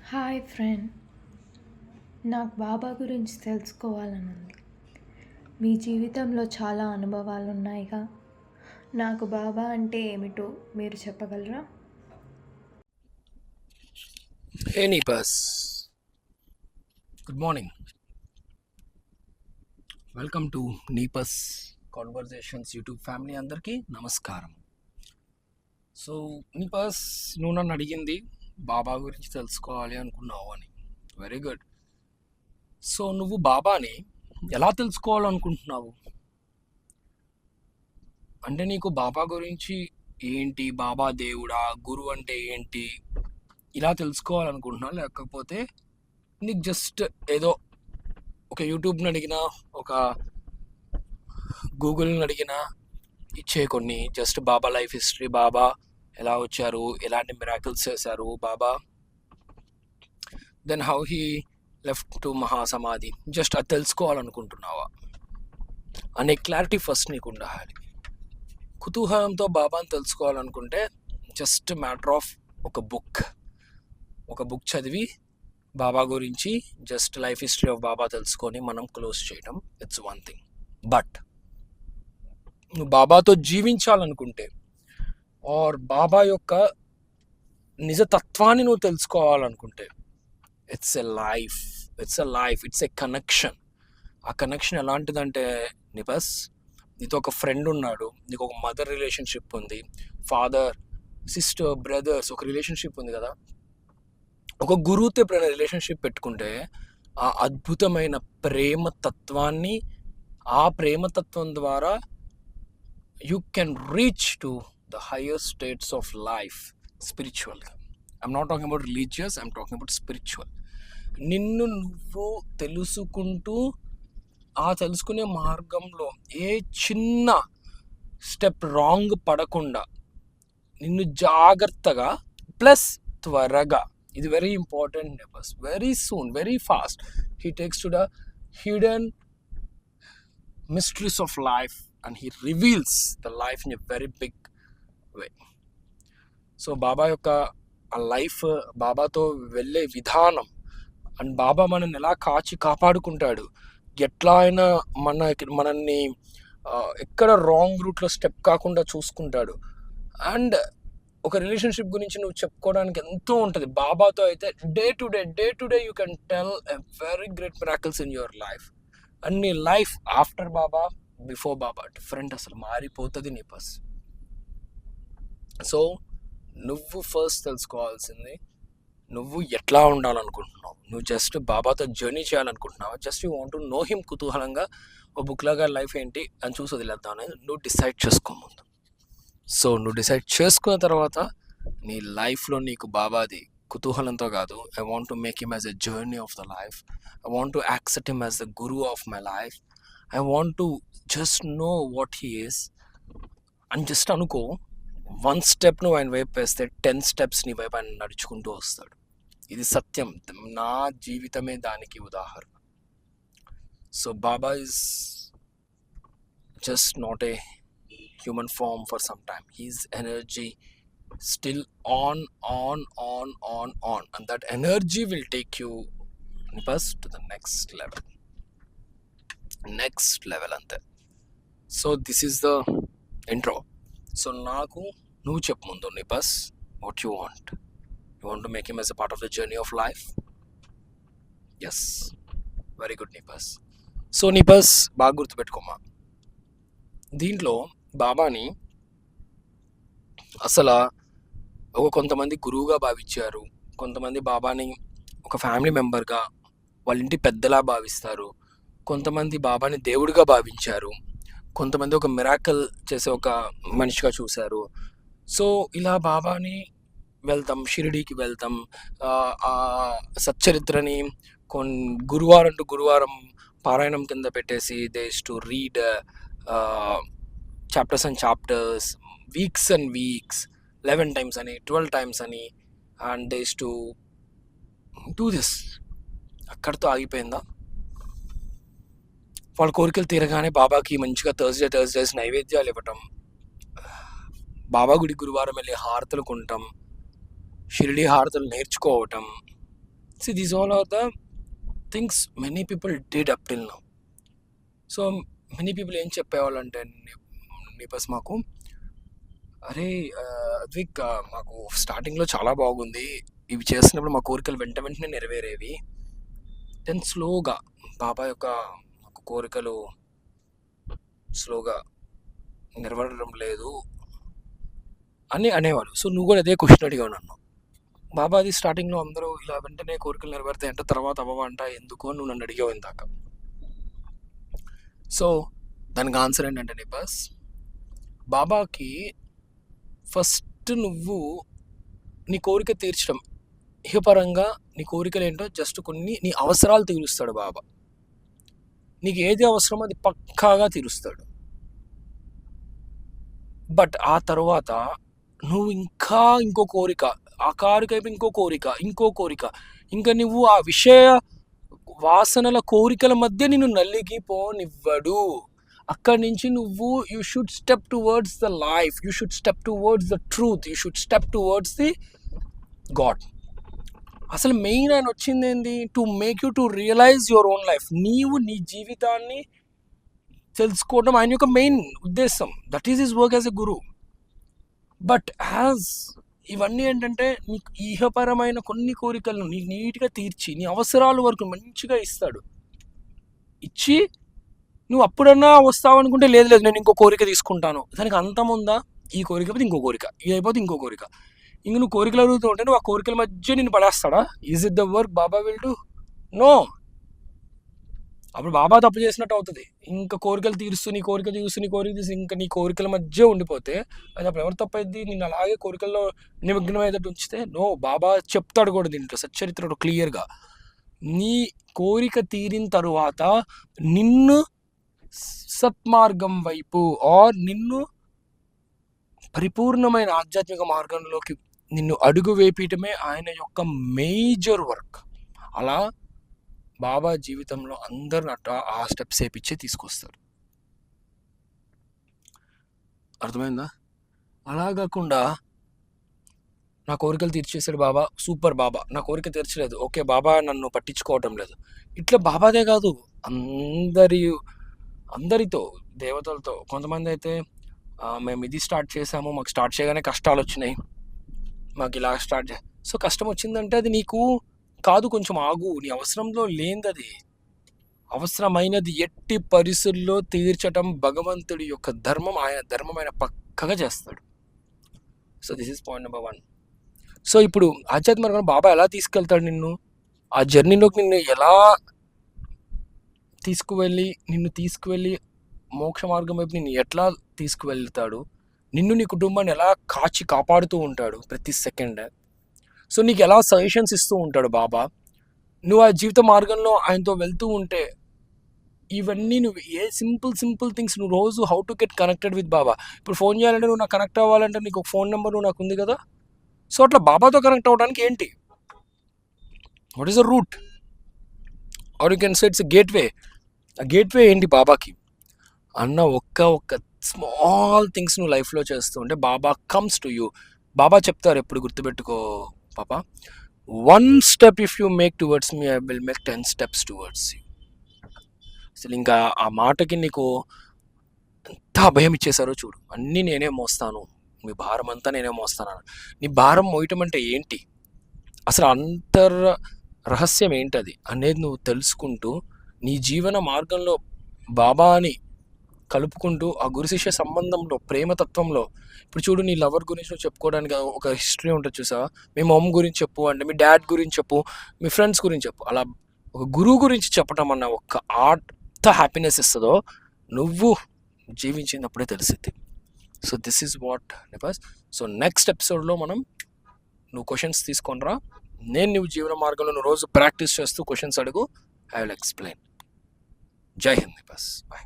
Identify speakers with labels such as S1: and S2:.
S1: Hi friend, నాకు బాబా గురించి తెలుసుకోవాలని ఉంది. మీ జీవితంలో చాలా అనుభవాలు ఉన్నాయిగా. నాకు బాబా అంటే ఏమిటో మీరు చెప్పగలరా?
S2: Hey Neepas, good morning. Welcome to Neepas conversations YouTube family అందరికీ నమస్కారం. సో నీపస్, నువ్వు నన్ను అడిగింది బాబా గురించి తెలుసుకోవాలి అనుకున్నావు అని. Very good. సో నువ్వు బాబాని ఎలా తెలుసుకోవాలనుకుంటున్నావు? అంటే నీకు బాబా గురించి ఏంటి, బాబా దేవుడా, గురువు అంటే ఏంటి, ఇలా తెలుసుకోవాలనుకుంటున్నావు, లేకపోతే నీకు జస్ట్ ఏదో ఒక యూట్యూబ్ని అడిగినా, ఒక గూగుల్ని అడిగినా ఇచ్చే కొన్ని just Baba life history, Baba ఎలా వచ్చారు, ఎలాంటి మిరాకిల్స్ చేశారు Baba, then how he left to Mahasamadhi, just అది తెలుసుకోవాలనుకుంటున్నావా అనే క్లారిటీ ఫస్ట్ నీకు ఉండాలి. కుతూహలంతో బాబాని తెలుసుకోవాలనుకుంటే జస్ట్ మ్యాటర్ ఆఫ్ ఒక బుక్ చదివి బాబా గురించి జస్ట్ లైఫ్ హిస్టరీ ఆఫ్ బాబా తెలుసుకొని మనం క్లోజ్ చేయడం, ఇట్స్ వన్ థింగ్. బట్ నువ్వు బాబాతో జీవించాలనుకుంటే ఆర్ బాబా యొక్క నిజతత్వాన్ని నువ్వు తెలుసుకోవాలనుకుంటే it's a life, it's a connection. ఆ కనెక్షన్ ఎలాంటిదంటే నిపస్, నీతో ఒక ఫ్రెండ్ ఉన్నాడు, నీకు ఒక మదర్ రిలేషన్షిప్ ఉంది, ఫాదర్, సిస్టర్, బ్రదర్స్ ఒక రిలేషన్షిప్ ఉంది కదా. ఒక గురువుతో ఎప్పుడైనా రిలేషన్షిప్ పెట్టుకుంటే ఆ అద్భుతమైన ప్రేమతత్వాన్ని, ఆ ప్రేమతత్వం ద్వారా you can reach to the higher states of life spiritually. I'm not talking about religious, I'm talking about spiritual. నిన్ను నువ్వు తెలుసుకుంటూ ఆ తెలుసుకునే మార్గంలో ఏ చిన్న స్టెప్ రాంగ్ పడకుండా నిన్ను జాగ్రత్తగా ప్లస్ త్వరగా, ఇది very important numbers, very soon, very fast he takes to the hidden mysteries of life and he reveals the life in a very big way. So Baba యొక్క ఆ లైఫ్, బాబాతో వెళ్ళే విధానం అండ్ బాబా మనల్ని ఎలా కాపాడుకుంటాడు, ఎట్లా అయినా మనల్ని ఎక్కడ రాంగ్ రూట్లో స్టెప్ కాకుండా చూసుకుంటాడు. అండ్ ఒక రిలేషన్షిప్ గురించి నువ్వు చెప్పుకోవడానికి ఎంతో ఉంటుంది. బాబాతో అయితే day to day you can tell a very great miracles in your life. And నీ లైఫ్ ఆఫ్టర్ బాబా, బిఫోర్ బాబా డిఫరెంట్, అసలు మారిపోతుంది నీ పర్స్. సో నువ్వు ఫస్ట్ తెలుసుకోవాల్సింది, నువ్వు ఎట్లా ఉండాలనుకుంటున్నావు. నువ్వు జస్ట్ బాబాతో జర్నీ చేయాలనుకుంటున్నావు, just you want to know him, కుతూహలంగా ఓ బుక్ లాగా లైఫ్ ఏంటి అని చూసి వదిలేద్దాం అనేది నువ్వు డిసైడ్ చేసుకో ముందు. సో నువ్వు డిసైడ్ చేసుకున్న తర్వాత నీ లైఫ్లో నీకు బాబాది కుతూహలంతో కాదు, I want to make him as a journey of the life, I want to accept him as the Guru of my life, I want to just know what he is అని just అనుకో. 1 step నువ్వు ఆయన వైపు వేస్తే 10 steps నీ వైపు ఆయన నడుచుకుంటూ వస్తాడు. ఇది సత్యం, నా జీవితమే దానికి ఉదాహరణ. So Baba is just not a human form for some time. His energy still on, and that energy will take you Nipas to the next level ante. So this is the intro. So నాకు నువ్వు చెప్పు ముందు నిపస్, what you want to make him as a part of the journey of life? Yes, very good నిపస్. So నిపస్ బాగా గుర్తుపెట్టుకోమా, దీంట్లో బాబాని అసలు కొంతమంది గురువుగా భావించారు, కొంతమంది బాబాని ఒక ఫ్యామిలీ మెంబర్గా, వాళ్ళ ఇంటి పెద్దలా భావిస్తారు, కొంతమంది బాబాని దేవుడిగా భావించారు, కొంతమంది ఒక మిరాకిల్ చేసే ఒక మనిషిగా చూశారు. సో ఇలా బాబాని వెళ్తాం, షిరిడీకి వెళ్తాం, సచ్చరిత్రని గురువారం టు గురువారం పారాయణం కింద పెట్టేసి they used to read chapters and chapters, weeks and weeks, 11 times ani, 12 times ani, and they used to do this. అక్కడితో ఆగిపోయిందా? వాళ్ళ కోరికలు తీరగానే బాబాకి మంచిగా థర్స్డేస్ నైవేద్యాలు ఇవ్వటం, బాబా గుడి గురువారం వెళ్ళి హారతులు కొనటం, షిరిడి హారతులు నేర్చుకోవటం, See, these all are the things many people did up till now. So many people ఏం చెప్పేవాళ్ళంటే నిపస్ మాకు, అరే అద్విక్, మాకు స్టార్టింగ్లో చాలా బాగుంది, ఇవి చేస్తున్నప్పుడు మా కోరికలు వెంటనే నెరవేరేవి, దెన్ స్లోగా బాబా యొక్క మాకు కోరికలు స్లోగా నెరవేరడం లేదు అని అనేవాళ్ళు. సో నువ్వు కూడా అదే క్వశ్చన్ అడిగావు నన్ను, బాబా అది స్టార్టింగ్లో అందరూ ఇలా వెంటనే కోరికలు నెరవేరుతాయి అంటే తర్వాత అవ్వవంట ఎందుకు అని నువ్వు నన్ను అడిగావు ఇందాక. సో దానికి ఆన్సర్ ఏంటంటే నిపాస్, బాబాకి ఫస్ట్ నువ్వు నీ కోరిక తీర్చడం, ఇహపరంగా నీ కోరికలు ఏంటో జస్ట్ కొన్ని నీ అవసరాలు తీరుస్తాడు బాబా. నీకు ఏది అవసరమో అది పక్కాగా తీరుస్తాడు. బట్ ఆ తర్వాత నువ్వు ఇంకా ఇంకో కోరిక, ఆ కోరిక ఇంకో కోరిక, ఇంకా నువ్వు ఆ విషయ వాసనల కోరికల మధ్య నిన్ను నలిగిపోనివ్వడు. అక్కడి నుంచి నువ్వు you should step towards the life, you should step towards the truth, you should step towards the god. అసలు మెయిన్ ఆయన వచ్చింది ఏంది? To make you to realise your own life. నీవు నీ జీవితాన్ని తెలుసుకోవడం ఆయన యొక్క మెయిన్ ఉద్దేశం. That is his work as a guru. But as ఇవన్నీ ఏంటంటే నీకు ఈహపరమైన కొన్ని కోరికలను నీకు నీట్గా తీర్చి నీ అవసరాల వరకు మంచిగా ఇస్తాడు. ఇచ్చి నువ్వు అప్పుడన్నా వస్తావు అనుకుంటే లేదు నేను ఇంకో కోరిక తీసుకుంటాను, దానికి అంతం ఉందా? ఈ కోరిక అయిపోతే ఇంకో కోరిక, ఇది అయిపోతే ఇంకో కోరిక, ఇంక నువ్వు కోరికలు అడుగుతూ ఉంటే నువ్వు ఆ కోరికల మధ్య నిన్ను పడేస్తాడా? Is it the work Baba will do? No. అప్పుడు బాబా తప్పు చేసినట్టు అవుతుంది. ఇంకా కోరికలు తీరుస్తూ నీ కోరిక తీరుస్తూ ఇంకా నీ కోరికల మధ్య ఉండిపోతే అది అప్పుడు ఎవరు తప్పైద్ది? నిన్ను అలాగే కోరికల్లో నిమగ్నం అయ్యేటట్టు ఉంచితే నో. బాబా చెప్తాడు కూడా దీంట్లో సచ్చరిత్రలో క్లియర్గా, నీ కోరిక తీరిన తరువాత నిన్ను సత్మార్గం వైపు ఆర్ నిన్ను పరిపూర్ణమైన ఆధ్యాత్మిక మార్గంలోకి నిన్ను అడుగు వేయటమే ఆయన యొక్క మేజర్ వర్క్. అలా బాబా జీవితంలో అందరిని అట్లా ఆ స్టెప్స్ వేపించే తీసుకొస్తారు. అర్థమైందా? అలా కాకుండా నా కోరికలు తీర్చేశాడు బాబా, సూపర్ బాబా, నా కోరిక తీర్చలేదు, ఓకే బాబా నన్ను పట్టించుకోవటం లేదు, ఇట్లా బాబాదే కాదు అందరితో దేవతలతో. కొంతమంది అయితే మేము ఇది స్టార్ట్ చేసాము, మాకు స్టార్ట్ చేయగానే కష్టాలు వచ్చినాయి, మాకు ఇలా స్టార్ట్ సో కష్టం వచ్చిందంటే అది నీకు కాదు, కొంచెం ఆగు, నీ అవసరంలో లేనిది, అది అవసరమైనది ఎట్టి పరిస్థితుల్లో తీర్చటం భగవంతుడి యొక్క ధర్మం. ఆయన ధర్మం ఆయన పక్కగా చేస్తాడు. So this is point number 1. So ఇప్పుడు ఆధ్యాత్మిక బాబా ఎలా తీసుకెళ్తాడు నిన్ను, ఆ జర్నీలోకి నిన్ను ఎలా తీసుకువెళ్ళి మోక్ష మార్గం వైపు నిన్ను ఎట్లా తీసుకువెళ్తాడు, నిన్ను నీ కుటుంబాన్ని ఎలా కాపాడుతూ ఉంటాడు ప్రతి సెకండ్. సో నీకు ఎలా సజెషన్స్ ఇస్తూ ఉంటాడు బాబా. నువ్వు ఆ జీవిత మార్గంలో ఆయనతో వెళ్తూ ఉంటే ఇవన్నీ నువ్వు ఏ సింపుల్ థింగ్స్ నువ్వు రోజు how to get connected with Baba. ఇప్పుడు ఫోన్ చేయాలంటే నువ్వు నాకు కనెక్ట్ అవ్వాలంటే నీకు ఒక ఫోన్ నెంబర్ నాకు ఉంది కదా. సో అట్లా బాబాతో కనెక్ట్ అవ్వడానికి ఏంటి, what is the root, or you can say it's gateway. ఆ గేట్వే ఏంటి బాబాకి అన్న ఒక్క స్మాల్ థింగ్స్ నువ్వు లైఫ్లో చేస్తూ ఉంటే బాబా కమ్స్ టు యూ. బాబా చెప్తారు ఎప్పుడు, గుర్తుపెట్టుకో పాపా, 1 step if you make towards me, I will make 10 steps towards you. అసలు ఇంకా ఆ మాటకి నీకు ఎంత అభయం ఇచ్చేసారో చూడు. అన్నీ నేనే మోస్తాను, మీ భారం అంతా నేనే మోస్తాను. నీ భారం మోయటం అంటే ఏంటి, అసలు రహస్యం ఏంటది అనేది నువ్వు తెలుసుకుంటూ నీ జీవన మార్గంలో బాబాని కలుపుకుంటూ ఆ గురు శిష్య సంబంధంలో ప్రేమతత్వంలో. ఇప్పుడు చూడు, నీ లవర్ గురించి నువ్వు చెప్పుకోవడానికి ఒక హిస్టరీ ఉంటుంది చూసావా. మీ మమ్ గురించి చెప్పు అంటే, మీ డాడ్ గురించి చెప్పు, మీ ఫ్రెండ్స్ గురించి చెప్పు. అలా ఒక గురువు గురించి చెప్పటం అన్న ఒక ఎంత హ్యాపీనెస్ ఇస్తుందో నువ్వు జీవించినప్పుడే తెలిసిద్ది. సో దిస్ ఈజ్ వాట్ నిపాస్. సో నెక్స్ట్ ఎపిసోడ్లో నువ్వు క్వశ్చన్స్ తీసుకొని రా, నేను నువ్వు జీవన మార్గంలో నువ్వు రోజు ప్రాక్టీస్ చేస్తూ క్వశ్చన్స్ అడుగు, ఐ విల్ ఎక్స్ప్లెయిన్. జై హింద్ నిపాస్, బాయ్.